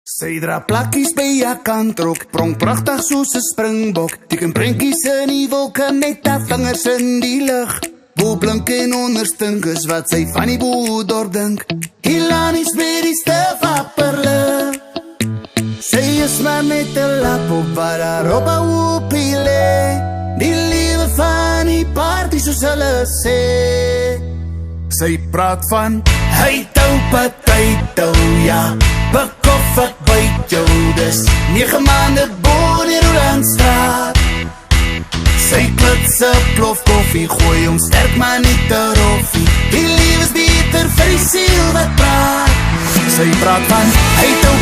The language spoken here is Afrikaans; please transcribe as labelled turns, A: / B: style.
A: Sy dra plakkies by haar kantrok, prong pragtig soos 'n springbok, teken prentjies in die wolke met haar vingers in die lug. Bo blink en onderstink is wat sy van die boedorp dink. Hilanies met die stefapperle. Sy is maar net 'n lap op waar haar op 'n hoopie lê. Die liewe van die party soos hulle sê. Sy praat van hy tou party tou, ja. Bekof ek byt jou, dis 9 maande boon in Rolandstraat. Sy klitse plof koffie, gooi om sterk maar nie te roffie. Die lief is beter vir die siel wat praat. Sy praat van hy tou